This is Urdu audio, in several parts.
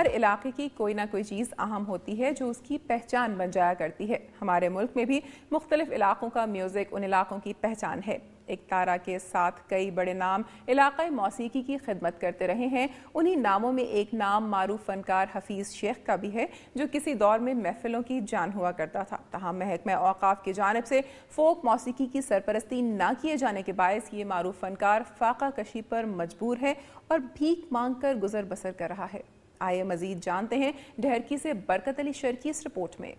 ہر علاقے کی کوئی نہ کوئی چیز اہم ہوتی ہے جو اس کی پہچان بن جایا کرتی ہے۔ ہمارے ملک میں بھی مختلف علاقوں کا میوزک ان علاقوں کی پہچان ہے۔ ایک تارہ کے ساتھ کئی بڑے نام علاقائی موسیقی کی خدمت کرتے رہے ہیں۔ انہی ناموں میں ایک نام معروف فنکار حفیظ شیخ کا بھی ہے، جو کسی دور میں محفلوں کی جان ہوا کرتا تھا۔ تاہم محکمہ اوقاف کی جانب سے فوک موسیقی کی سرپرستی نہ کیے جانے کے باعث یہ معروف فنکار فاقہ کشی پر مجبور ہے اور بھیک مانگ کر گزر بسر کر رہا ہے۔ آئیے مزید جانتے ہیں ڈھرکی سے برکت علی شر کی اس رپورٹ میں۔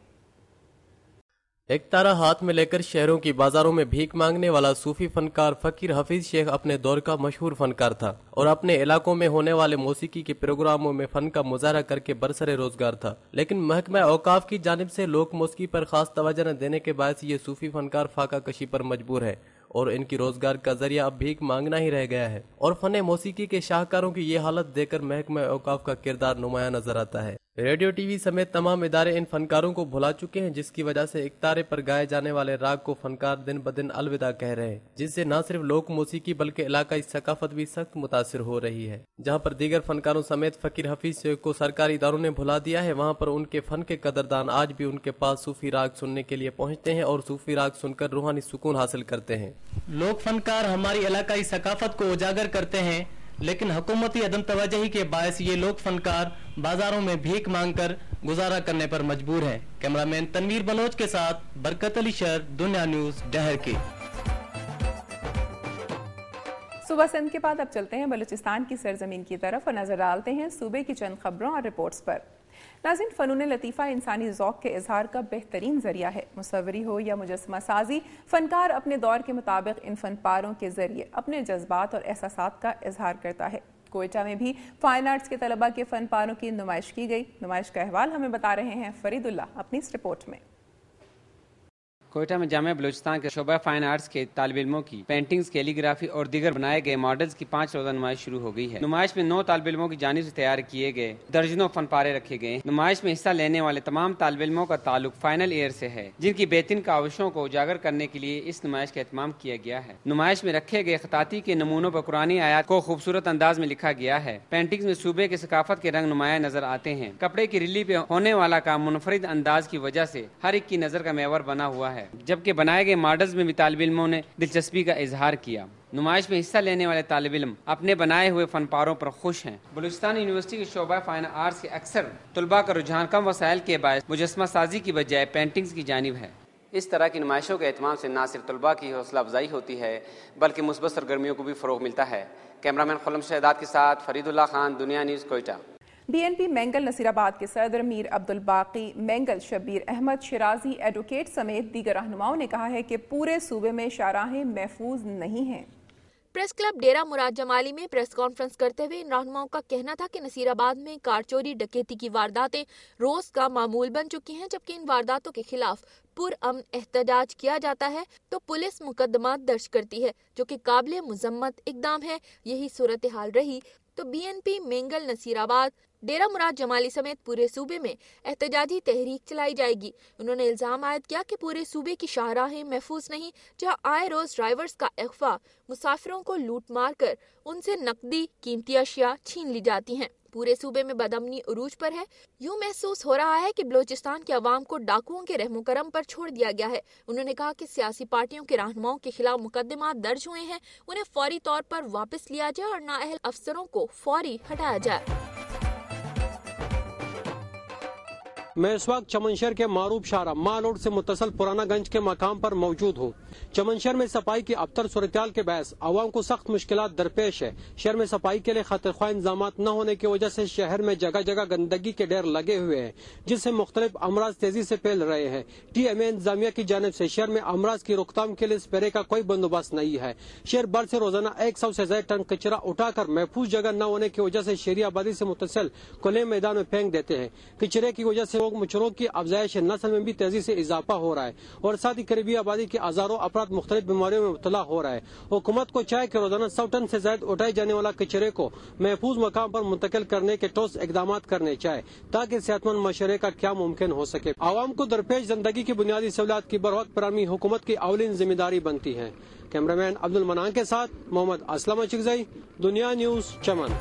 ایک تارہ ہاتھ میں لے کر شہروں کی بازاروں میں بھیک مانگنے والا صوفی فنکار فقیر حفیظ شیخ اپنے دور کا مشہور فنکار تھا اور اپنے علاقوں میں ہونے والے موسیقی کے پروگراموں میں فن کا مظاہرہ کر کے برسر روزگار تھا، لیکن محکمہ اوقاف کی جانب سے لوک موسیقی پر خاص توجہ نہ دینے کے باعث یہ صوفی فنکار فاقہ کشی پر مجبور ہے اور ان کی روزگار کا ذریعہ اب بھیک مانگنا ہی رہ گیا ہے، اور فن موسیقی کے شاہکاروں کی یہ حالت دیکھ کر محکمہ اوقاف کا کردار نمایاں نظر آتا ہے۔ ریڈیو ٹی وی سمیت تمام ادارے ان فنکاروں کو بھلا چکے ہیں، جس کی وجہ سے ایک تارے پر گائے جانے والے راگ کو فنکار دن بدن الوداع کہہ رہے ہیں، جس سے نہ صرف لوک موسیقی بلکہ علاقائی ثقافت بھی سخت متاثر ہو رہی ہے۔ جہاں پر دیگر فنکاروں سمیت فقیر حفیظ شیخ کو سرکاری اداروں نے بھلا دیا ہے، وہاں پر ان کے فن کے قدردان آج بھی ان کے پاس صوفی راگ سننے کے لیے پہنچتے ہیں اور صوفی راگ سن کر روحانی سکون حاصل کرتے ہیں۔ لوک فنکار ہماری علاقائی ثقافت کو اجاگر کرتے ہیں، لیکن حکومتی عدم توجہی کے باعث یہ لوک فنکار بازاروں میں بھیک مانگ کر گزارا کرنے پر مجبور ہیں۔ کیمرہ مین تنویر بلوچ کے ساتھ برکت علی شر، دنیا نیوز، ڈھرکی۔ صبح سندھ کے بعد اب چلتے ہیں بلوچستان کی سرزمین کی طرف اور نظر ڈالتے ہیں صوبے کی چند خبروں اور رپورٹس پر۔ ناظرین، فنون لطیفہ انسانی ذوق کے اظہار کا بہترین ذریعہ ہے۔ مصوری ہو یا مجسمہ سازی، فنکار اپنے دور کے مطابق ان فن پاروں کے ذریعے اپنے جذبات اور احساسات کا اظہار کرتا ہے۔ کوئٹہ میں بھی فائن آرٹس کے طلباء کے فن پاروں کی نمائش کی گئی۔ نمائش کا احوال ہمیں بتا رہے ہیں فرید اللہ اپنی اس رپورٹ میں۔ کوئٹہ میں جامعہ بلوچستان کے شعبہ فائن آرٹس کے طالب علموں کی پینٹنگز، کیلیگرافی اور دیگر بنائے گئے ماڈلز کی 5 روزہ نمائش شروع ہو گئی ہے۔ نمائش میں 9 طالب علموں کی جانب سے تیار کیے گئے درجنوں فن پارے رکھے گئے۔ نمائش میں حصہ لینے والے تمام طالب علموں کا تعلق فائنل ایئر سے ہے، جن کی بہترین کاوشوں کو اجاگر کرنے کے لیے اس نمائش کا اہتمام کیا گیا ہے۔ نمائش میں رکھے گئے خطاطی کے نمونوں پر قرآنی آیات کو خوبصورت انداز میں لکھا گیا ہے۔ پینٹنگز میں صوبے کے ثقافت کے رنگ نمایاں نظر آتے ہیں۔ کپڑے کی ریلی پہ ہونے والا کام منفرد انداز کی وجہ سے ہر ایک کی نظر کا محور بنا ہوا ہے، جبکہ بنائے گئے ماڈلز میں بھی طالب علموں نے دلچسپی کا اظہار کیا۔ نمائش میں حصہ لینے والے طالب علم اپنے بنائے ہوئے فن پاروں پر خوش ہیں۔ بلوچستان یونیورسٹی کے شعبہ فائن آرٹس کے اکثر طلباء کا رجحان کم وسائل کے باعث مجسمہ سازی کی بجائے پینٹنگز کی جانب ہے۔ اس طرح کی نمائشوں کے اہتمام سے نہ صرف طلباء کی حوصلہ افزائی ہوتی ہے بلکہ مثبت سرگرمیوں کو بھی فروغ ملتا ہے۔ کیمرہ مین خلم شہداد کے ساتھ Farid Ullah Khan, Dunya news, Quetta. B N P Mengal Nasirabad کے صدر میر عبدالباقی مینگل، شبیر احمد شیرازی ایڈوکیٹ سمیت دیگر رہنماؤں نے کہا ہے کہ پورے صوبے میں شاہراہیں محفوظ نہیں ہیں۔ پریس کلب ڈیرہ مراد جمالی میں پریس کانفرنس کرتے ہوئے ان رہنماؤں کا کہنا تھا کہ نصیر آباد میں کار چوری ڈکیتی کی وارداتیں روز کا معمول بن چکی ہیں، جبکہ ان وارداتوں کے خلاف پرامن احتجاج کیا جاتا ہے تو پولیس مقدمات درج کرتی ہے، جو کہ قابل مذمت اقدام ہے۔ یہی صورتحال رہی تو B N P Mengal Nasirabad, Dera مراد جمالی سمیت پورے صوبے میں احتجاجی تحریک چلائی جائے گی۔ انہوں نے الزام عائد کیا کہ پورے صوبے کی شاہراہیں محفوظ نہیں، جہاں آئے روز ڈرائیورز کا اغوا، مسافروں کو لوٹ مار کر ان سے نقدی قیمتی اشیاء چھین لی جاتی ہیں۔ پورے صوبے میں بدامنی عروج پر ہے۔ یوں محسوس ہو رہا ہے کہ بلوچستان کے عوام کو ڈاکوؤں کے رحم و کرم پر چھوڑ دیا گیا ہے۔ انہوں نے کہا کہ سیاسی پارٹیوں کے رہنماؤں کے خلاف مقدمات درج ہوئے ہیں، انہیں فوری طور پر واپس لیا جائے اور نااہل افسروں کو فوری ہٹایا جائے۔ میں اس وقت چمنشہر کے معروف شارع مال روڈ سے متصل پرانا گنج کے مقام پر موجود ہوں۔ چمنشہر میں صفائی کی ابتر صورتحال کے باعث عوام کو سخت مشکلات درپیش ہے۔ شہر میں صفائی کے لیے خاطر خواہ انتظامات نہ ہونے کی وجہ سے شہر میں جگہ جگہ گندگی کے ڈھیر لگے ہوئے ہیں، جس سے مختلف امراض تیزی سے پھیل رہے ہیں۔ ٹی ایم اے انتظامیہ کی جانب سے شہر میں امراض کی روک تھام کے لیے اسپرے کا کوئی بندوبست نہیں ہے۔ شہر بھر سے روزانہ 100 سے زائد ٹن کچرا اٹھا کر محفوظ جگہ نہ ہونے کی وجہ سے شہری آبادی سے متصل کھلے میدان میں پھینک دیتے ہیں۔ کچرے کی وجہ سے مچھروں کی افزائش نسل میں بھی تیزی سے اضافہ ہو رہا ہے اور ساتھ ہی قریبی آبادی کے ہزاروں افراد مختلف بیماریوں میں مبتلا ہو رہا ہے۔ حکومت کو چاہے کہ روزانہ 100 ٹن سے زائد اٹھائے جانے والا کچرے کو محفوظ مقام پر منتقل کرنے کے ٹھوس اقدامات کرنے چاہے تاکہ صحت مند معاشرے کا قیام ممکن ہو سکے۔ عوام کو درپیش زندگی کی بنیادی سہولیات کی بروقت فراہمی حکومت کی اولین ذمہ داری بنتی ہے۔ کیمرہ مین عبد المنان کے ساتھ محمد اسلم چکزئی، دنیا نیوز، چمن۔